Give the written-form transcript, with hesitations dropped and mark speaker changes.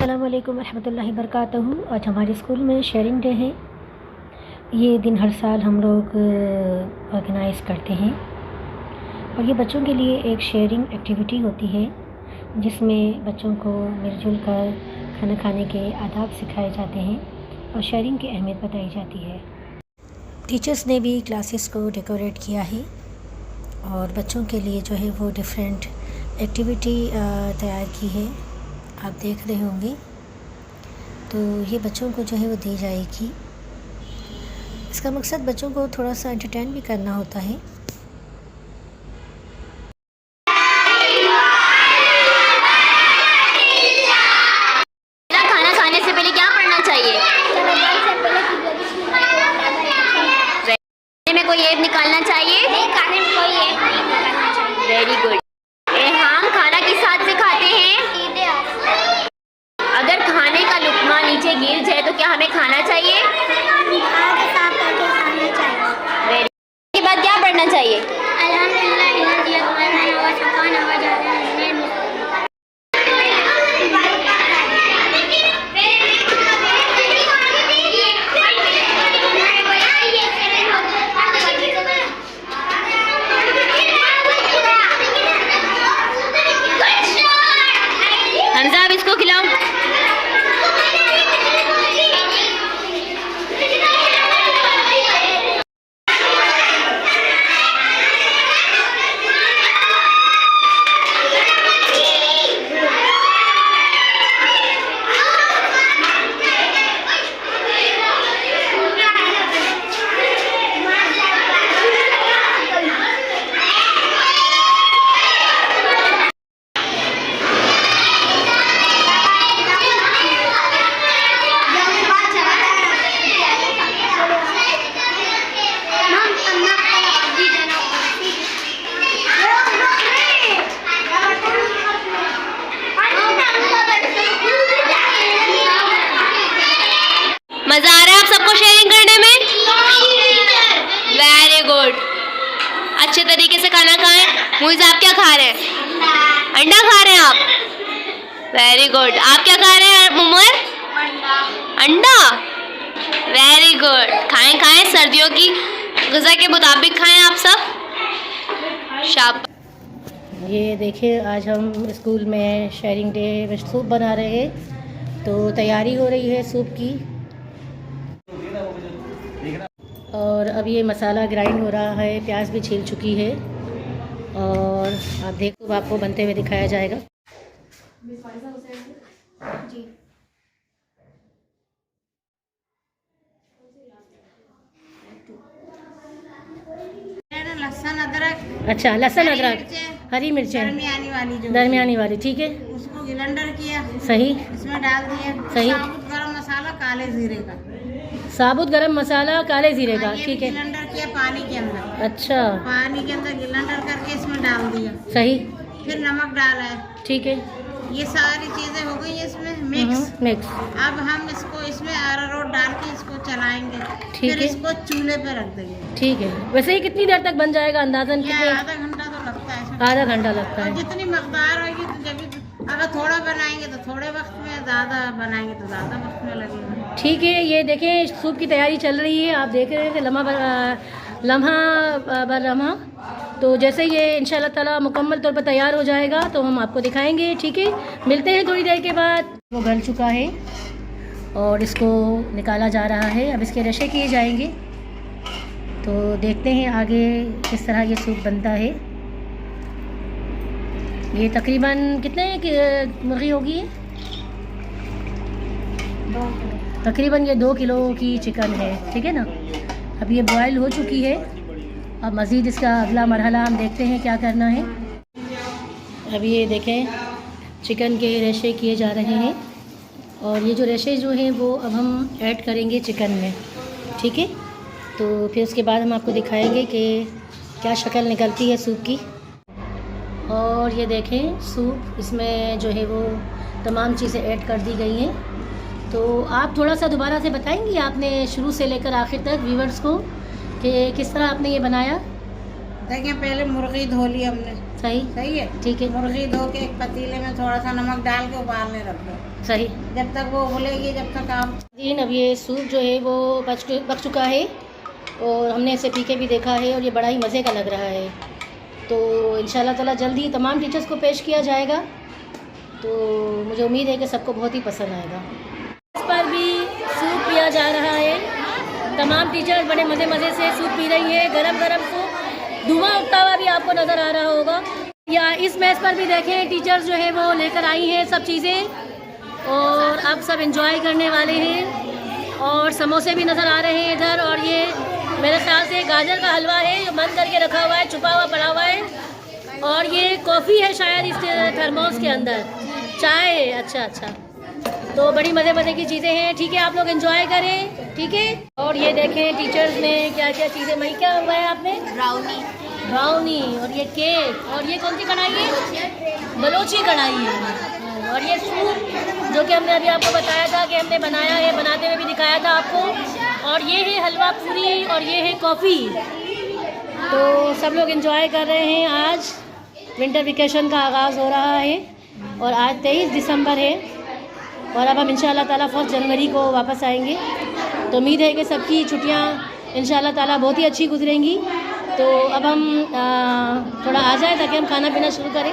Speaker 1: अस्सलाम वालेकुम रहमतुल्लाहि बरकातहू। आज हमारे स्कूल में शेयरिंग डे है। ये दिन हर साल हम लोग ऑर्गेनाइज़ करते हैं और ये बच्चों के लिए एक शेयरिंग एक्टिविटी होती है जिसमें बच्चों को मिलजुल कर खाना खाने के आदाब सिखाए जाते हैं और शेयरिंग की अहमियत बताई जाती है। टीचर्स ने भी क्लासेस को डेकोरेट किया है और बच्चों के लिए जो है वो डिफरेंट एक्टिविटी तैयार की है, आप देख रहे होंगे। तो ये बच्चों को जो है वो दी जाएगी। इसका मकसद बच्चों को थोड़ा सा एंटरटेन भी करना होता है।
Speaker 2: खाना खाने से पहले क्या पढ़ना चाहिए? खाने में कोई ऐप निकालना चाहिए? नहीं, खाने में कोई ऐप नहीं निकालना चाहिए। Very good. हम खाना किस हाथ से खाते हैं? अगर खाने का लुकमा नीचे गिर जाए तो क्या हमें खाना चाहिए? वेरी। के बाद क्या पढ़ना चाहिए? हमजा, अब इसको खिलाओ। मजा आ रहा है आप सबको शेयरिंग करने में? Very good. अच्छे तरीके से खाना खाएं। मुझे आप क्या खा रहे हैं? अंडा खा रहे हैं आप? Very good. आप क्या खा रहे हैं उमर? अंडा। Very good. खाएं खाएं, सर्दियों की ग़िज़ा के मुताबिक खाएं आप सब। शाबाश।
Speaker 1: ये देखिए, आज हम स्कूल में शेयरिंग डे में सूप बना रहे हैं, तो तैयारी हो रही है सूप की। और अब ये मसाला ग्राइंड हो रहा है, प्याज भी छील चुकी है और आप देखो, आपको बनते हुए दिखाया जाएगा। जी,
Speaker 3: लहसुन अदरक।
Speaker 1: अच्छा, लहसुन अदरक, हरी मिर्चें दरमियानी वाली, ठीक है।
Speaker 3: उसको ग्राइंडर किया,
Speaker 1: सही।
Speaker 3: इसमें डाल दिया
Speaker 1: सही।
Speaker 3: साबुत गरम मसाला काले जीरे का,
Speaker 1: साबुत गरम मसाला काले जीरे का,
Speaker 3: ये
Speaker 1: ठीक है।
Speaker 3: ग्राइंडर किया पानी के अंदर।
Speaker 1: अच्छा,
Speaker 3: पानी के अंदर ग्राइंडर करके इसमें डाल दिया।
Speaker 1: सही।
Speaker 3: फिर नमक डाला है,
Speaker 1: ठीक है।
Speaker 3: ये सारी चीजें हो गई इसमें मिक्स।
Speaker 1: मिक्स।
Speaker 3: अब हम इसको इसमें अरारोट डाल के इसको चलाएंगे,
Speaker 1: ठीक
Speaker 3: फिर
Speaker 1: है।
Speaker 3: इसको चूल्हे पे रख देंगे।
Speaker 1: ठीक है। वैसे ही कितनी देर तक बन जाएगा अंदाजन?
Speaker 3: ये
Speaker 1: कितने?
Speaker 3: आधा घंटा तो लगता है इसमें।
Speaker 1: आधा घंटा लगता
Speaker 3: और
Speaker 1: है।
Speaker 3: जितनी मकदार होगी तो जब अगर थोड़ा बनाएंगे तो थोड़े वक्त में, ज़्यादा बनाएंगे तो ज़्यादा वक्त में लगेगा।
Speaker 1: ठीक है। ये देखें, सूप की तैयारी चल रही है, आप देख रहे थे लम्हा बर लम्हा। तो जैसे ये इंशाल्लाह ताला मुकम्मल तौर पर तैयार हो जाएगा तो हम आपको दिखाएंगे, ठीक है। मिलते हैं थोड़ी देर के बाद। वो गल चुका है और इसको निकाला जा रहा है। अब इसके रशे किए जाएंगे, तो देखते हैं आगे किस तरह ये सूप बनता है। ये तकरीबन कितने मुर्गी होगी? तकरीबन ये 2 किलो की चिकन है, ठीक है ना। अब ये बॉयल हो चुकी है। अब मज़ीद इसका अगला मरहला हम देखते हैं क्या करना है। अब ये देखें, चिकन के रेशे किए जा रहे हैं और ये जो रेशे जो हैं वो अब हम ऐड करेंगे चिकन में, ठीक है। तो फिर उसके बाद हम आपको दिखाएंगे कि क्या शक्ल निकलती है सूप की। और ये देखें सूप, इसमें जो है वो तमाम चीज़ें ऐड कर दी गई हैं। तो आप थोड़ा सा दोबारा से बताएंगी आपने शुरू से लेकर आखिर तक व्यूवर्स को कि किस तरह आपने ये बनाया?
Speaker 3: देखिए, पहले मुर्गी धो ली हमने,
Speaker 1: सही
Speaker 3: सही है।
Speaker 1: ठीक है
Speaker 3: मुर्गी धो के एक पतीले में थोड़ा सा नमक डाल के उबालने रख दो,
Speaker 1: सही।
Speaker 3: जब तक वो उबलेगी जब तक आप।
Speaker 1: दिन अब ये सूप जो है वो पक चुका है और हमने इसे पी के भी देखा है और ये बड़ा ही मज़े का लग रहा है। तो इंशाल्लाह ताला जल्दी तमाम टीचर्स को पेश किया जाएगा, तो मुझे उम्मीद है कि सबको बहुत ही पसंद आएगा। इस पर भी सूप पिया जा रहा है, तमाम टीचर्स बड़े मज़े से सूप पी रही है। गरम गरम सूप, धुआं उठता हुआ भी आपको नज़र आ रहा होगा। या इस मैच पर भी देखें टीचर्स जो है वो लेकर आई हैं सब चीज़ें और अब सब एंजॉय करने वाले हैं। और समोसे भी नज़र आ रहे हैं इधर, और ये मेरे ख्याल से गाजर का हलवा है जो बंद करके रखा हुआ है, छुपा हुआ पड़ा हुआ है। और ये कॉफ़ी है शायद इस थर्मोस के अंदर, चाय है। अच्छा, तो बड़ी मज़े की चीज़ें हैं। ठीक है, आप लोग एंजॉय करें, ठीक है। और ये देखें टीचर्स ने क्या क्या चीज़ें, मई क्या हुआ है आपने? ब्राउनी और ये केक, और ये कौन सी कढ़ाई है? बलोची कढ़ाई है। और ये सूप जो कि हमने अभी आपको बताया था कि हमने बनाया है, बनाते हुए भी दिखाया था आपको। और ये है हलवा पूरी और ये है कॉफ़ी। तो सब लोग एंजॉय कर रहे हैं। आज विंटर वेकेशन का आगाज़ हो रहा है और आज 23 दिसंबर है और अब हम इंशाल्लाह ताला 1 जनवरी को वापस आएंगे। तो उम्मीद है कि सबकी छुट्टियां इंशाल्लाह ताला बहुत ही अच्छी गुजरेंगी। तो अब हम थोड़ा आ जाए ताकि हम खाना पीना शुरू करें।